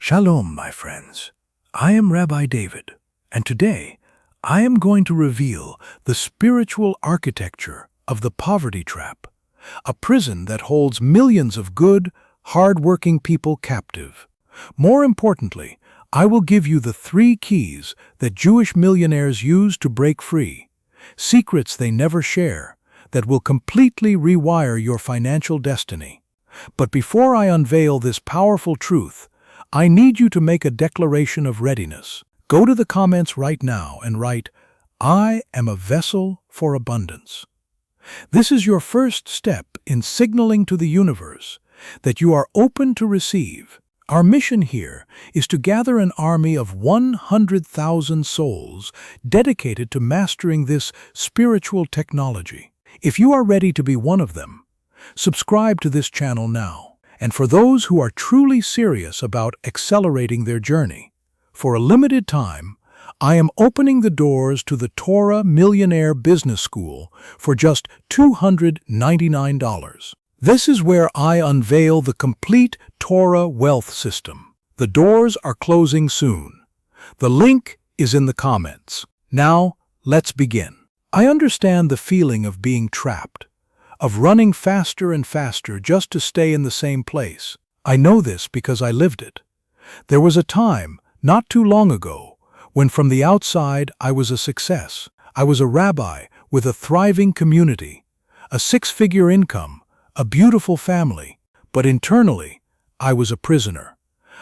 Shalom, my friends. I am Rabbi David, and today I am going to reveal the spiritual architecture of the poverty trap, a prison that holds millions of good, hard-working people captive. More importantly, I will give you the 3 keys that Jewish millionaires use to break free, secrets they never share that will completely rewire your financial destiny. But before I unveil this powerful truth, I need you to make a declaration of readiness. Go to the comments right now and write, "I am a vessel for abundance." This is your first step in signaling to the universe that you are open to receive. Our mission here is to gather an army of 100,000 souls dedicated to mastering this spiritual technology. If you are ready to be one of them, subscribe to this channel now. And for those who are truly serious about accelerating their journey, for a limited time, I am opening the doors to the Torah Millionaire Business School for just $299. This is where I unveil the complete Torah wealth system. The doors are closing soon. The link is in the comments. Now, let's begin. I understand the feeling of being trapped, of running faster and faster just to stay in the same place. I know this because I lived it. There was a time, not too long ago, when from the outside I was a success. I was a rabbi with a thriving community, a 6-figure income, a beautiful family, but internally, I was a prisoner.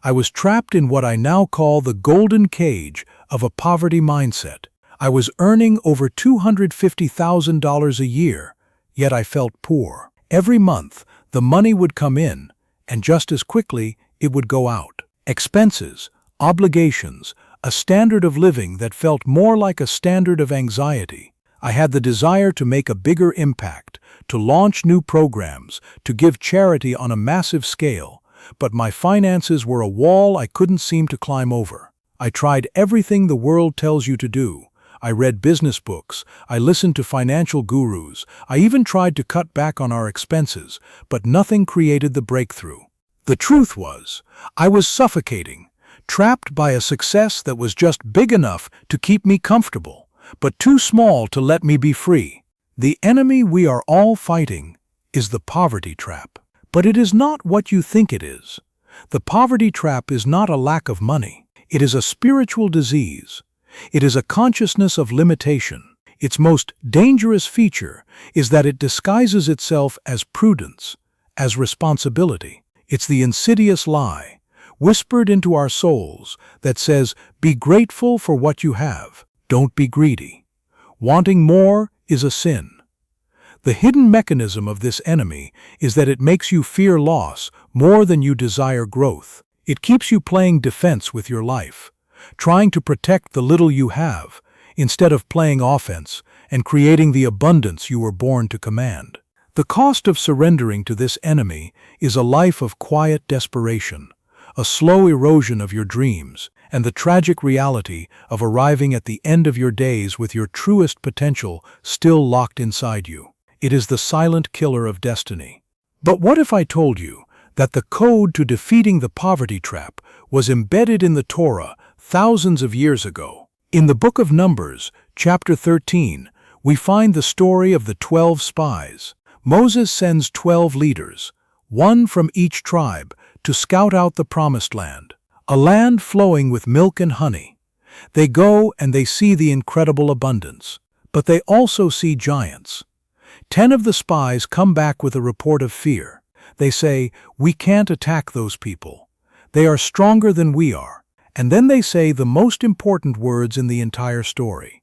I was trapped in what I now call the golden cage of a poverty mindset. I was earning over $250,000 a year, yet I felt poor. Every month, the money would come in, and just as quickly, it would go out. Expenses, obligations, a standard of living that felt more like a standard of anxiety. I had the desire to make a bigger impact, to launch new programs, to give charity on a massive scale, but my finances were a wall I couldn't seem to climb over. I tried everything the world tells you to do. I read business books, I listened to financial gurus, I even tried to cut back on our expenses, but nothing created the breakthrough. The truth was, I was suffocating, trapped by a success that was just big enough to keep me comfortable, but too small to let me be free. The enemy we are all fighting is the poverty trap. But it is not what you think it is. The poverty trap is not a lack of money. It is a spiritual disease. It is a consciousness of limitation. Its most dangerous feature is that it disguises itself as prudence, as responsibility. It's the insidious lie, whispered into our souls, that says, be grateful for what you have. Don't be greedy. Wanting more is a sin. The hidden mechanism of this enemy is that it makes you fear loss more than you desire growth. It keeps you playing defense with your life, trying to protect the little you have, instead of playing offense and creating the abundance you were born to command. The cost of surrendering to this enemy is a life of quiet desperation, a slow erosion of your dreams, and the tragic reality of arriving at the end of your days with your truest potential still locked inside you. It is the silent killer of destiny. But what if I told you that the code to defeating the poverty trap was embedded in the Torah thousands of years ago? In the book of Numbers, chapter 13, we find the story of the 12 spies. Moses sends 12 leaders, one from each tribe, to scout out the promised land, a land flowing with milk and honey. They go and they see the incredible abundance, but they also see giants. 10 of the spies come back with a report of fear. They say, "We can't attack those people. They are stronger than we are." And then they say the most important words in the entire story.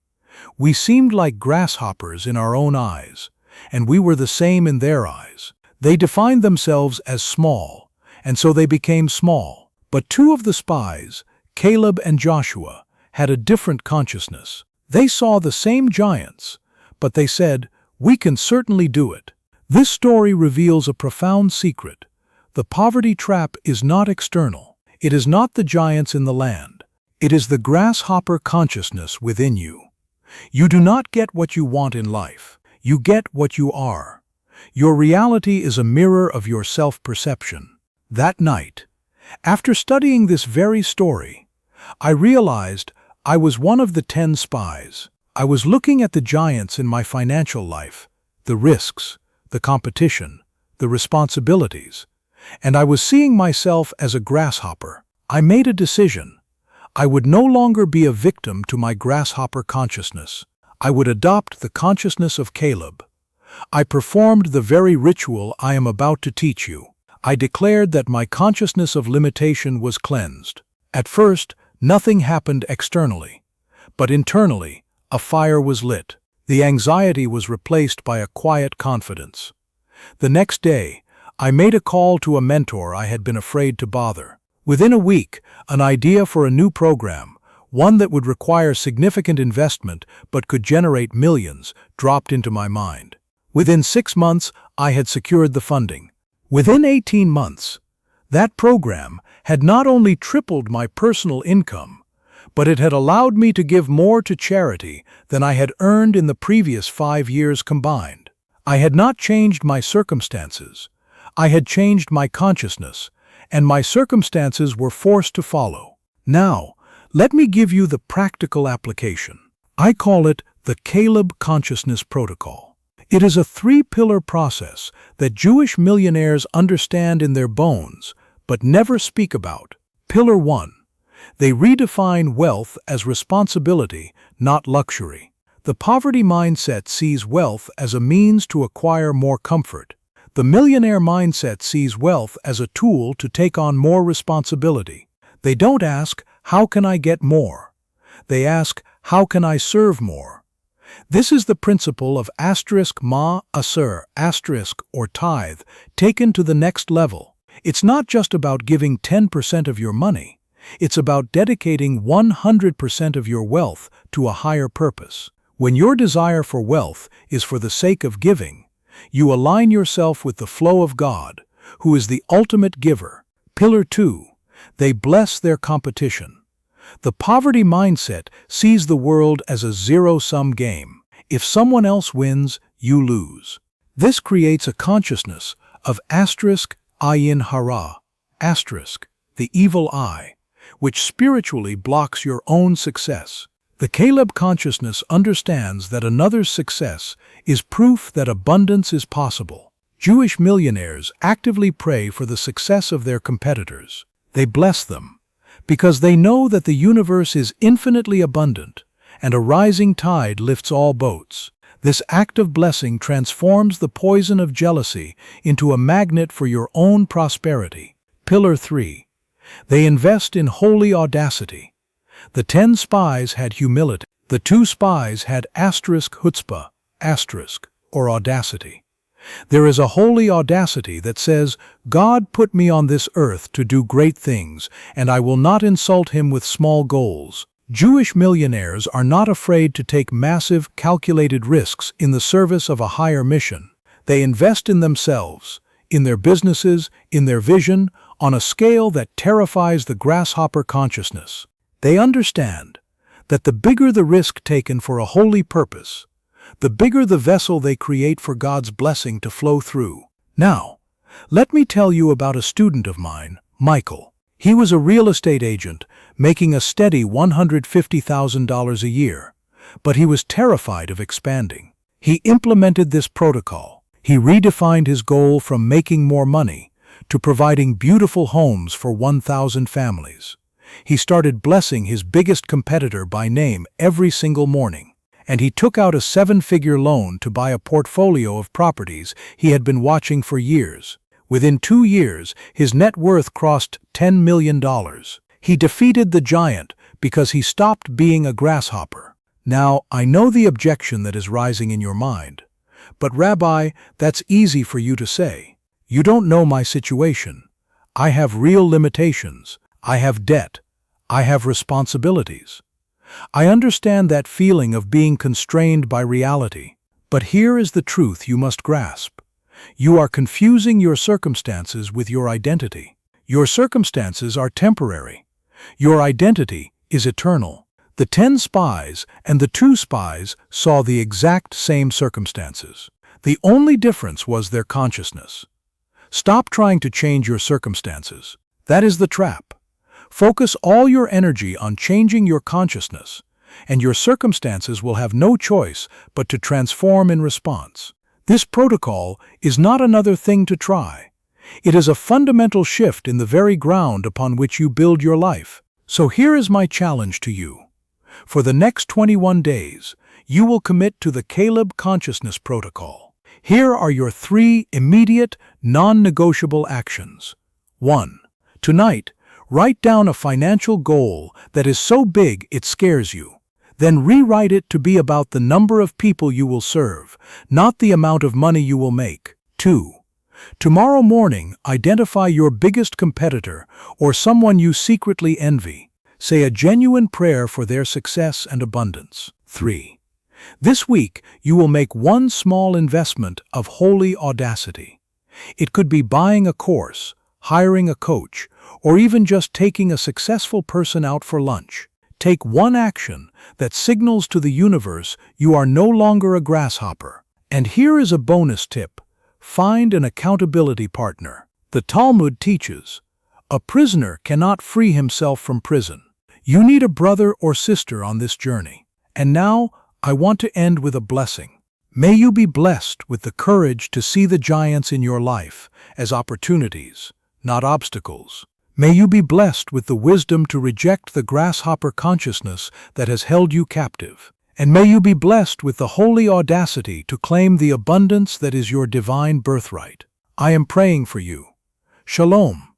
"We seemed like grasshoppers in our own eyes, and we were the same in their eyes." They defined themselves as small, and so they became small. But 2 of the spies, Caleb and Joshua, had a different consciousness. They saw the same giants, but they said, "We can certainly do it." This story reveals a profound secret. The poverty trap is not external. It is not the giants in the land. It is the grasshopper consciousness within you. You do not get what you want in life. You get what you are. Your reality is a mirror of your self-perception. That night, After studying this very story, I realized I was one of the 10 spies. I was looking at the giants in my financial life, the risks, the competition, the responsibilities, and I was seeing myself as a grasshopper. I made a decision. I would no longer be a victim to my grasshopper consciousness. I would adopt the consciousness of Caleb. I performed the very ritual I am about to teach you. I declared that my consciousness of limitation was cleansed. At first, nothing happened externally, but internally, a fire was lit. The anxiety was replaced by a quiet confidence. The next day, I made a call to a mentor I had been afraid to bother. Within a week, an idea for a new program, one that would require significant investment but could generate millions, dropped into my mind. Within 6 months, I had secured the funding. Within 18 months, that program had not only tripled my personal income, but it had allowed me to give more to charity than I had earned in the previous 5 years combined. I had not changed my circumstances. I had changed my consciousness, and my circumstances were forced to follow. Now, let me give you the practical application. I call it the Caleb Consciousness Protocol. It is a 3-pillar process that Jewish millionaires understand in their bones, but never speak about. Pillar 1. They redefine wealth as responsibility, not luxury. The poverty mindset sees wealth as a means to acquire more comfort. The millionaire mindset sees wealth as a tool to take on more responsibility. They don't ask, "How can I get more?" They ask, "How can I serve more?" This is the principle of *ma-aser*, or tithe, taken to the next level. It's not just about giving 10% of your money. It's about dedicating 100% of your wealth to a higher purpose. When your desire for wealth is for the sake of giving, you align yourself with the flow of God, who is the ultimate giver. Pillar 2. They bless their competition. The poverty mindset sees the world as a zero-sum game. If someone else wins, you lose. This creates a consciousness of *ayin hara, the evil eye, which spiritually blocks your own success. The Caleb consciousness understands that another's success is proof that abundance is possible. Jewish millionaires actively pray for the success of their competitors. They bless them, because they know that the universe is infinitely abundant, and a rising tide lifts all boats. This act of blessing transforms the poison of jealousy into a magnet for your own prosperity. Pillar 3. They invest in holy audacity. The 10 spies had humility. The 2 spies had *chutzpah, or audacity. There is a holy audacity that says, "God put me on this earth to do great things, and I will not insult him with small goals." Jewish millionaires are not afraid to take massive, calculated risks in the service of a higher mission. They invest in themselves, in their businesses, in their vision, on a scale that terrifies the grasshopper consciousness. They understand that the bigger the risk taken for a holy purpose, the bigger the vessel they create for God's blessing to flow through. Now, let me tell you about a student of mine, Michael. He was a real estate agent, making a steady $150,000 a year, but he was terrified of expanding. He implemented this protocol. He redefined his goal from making more money to providing beautiful homes for 1,000 families. He started blessing his biggest competitor by name every single morning, and he took out a 7-figure loan to buy a portfolio of properties he had been watching for years. Within 2 years, his net worth crossed $10 million. He defeated the giant because he stopped being a grasshopper. Now, I know the objection that is rising in your mind. But Rabbi, that's easy for you to say. You don't know my situation. I have real limitations. I have debt. I have responsibilities. I understand that feeling of being constrained by reality. But here is the truth you must grasp. You are confusing your circumstances with your identity. Your circumstances are temporary. Your identity is eternal. The 10 spies and the 2 spies saw the exact same circumstances. The only difference was their consciousness. Stop trying to change your circumstances. That is the trap. Focus all your energy on changing your consciousness, and your circumstances will have no choice but to transform in response. This protocol is not another thing to try. It is a fundamental shift in the very ground upon which you build your life. So here is my challenge to you. For the next 21 days, you will commit to the Caleb Consciousness Protocol. Here are your 3 immediate, non-negotiable actions. 1. Tonight, write down a financial goal that is so big it scares you. Then rewrite it to be about the number of people you will serve, not the amount of money you will make. 2. Tomorrow morning, identify your biggest competitor or someone you secretly envy. Say a genuine prayer for their success and abundance. 3. This week, you will make one small investment of holy audacity. It could be buying a course, hiring a coach, or even just taking a successful person out for lunch. Take one action that signals to the universe you are no longer a grasshopper. And here is a bonus tip. Find an accountability partner. The Talmud teaches, a prisoner cannot free himself from prison. You need a brother or sister on this journey. And now, I want to end with a blessing. May you be blessed with the courage to see the giants in your life as opportunities, not obstacles. May you be blessed with the wisdom to reject the grasshopper consciousness that has held you captive. And may you be blessed with the holy audacity to claim the abundance that is your divine birthright. I am praying for you. Shalom.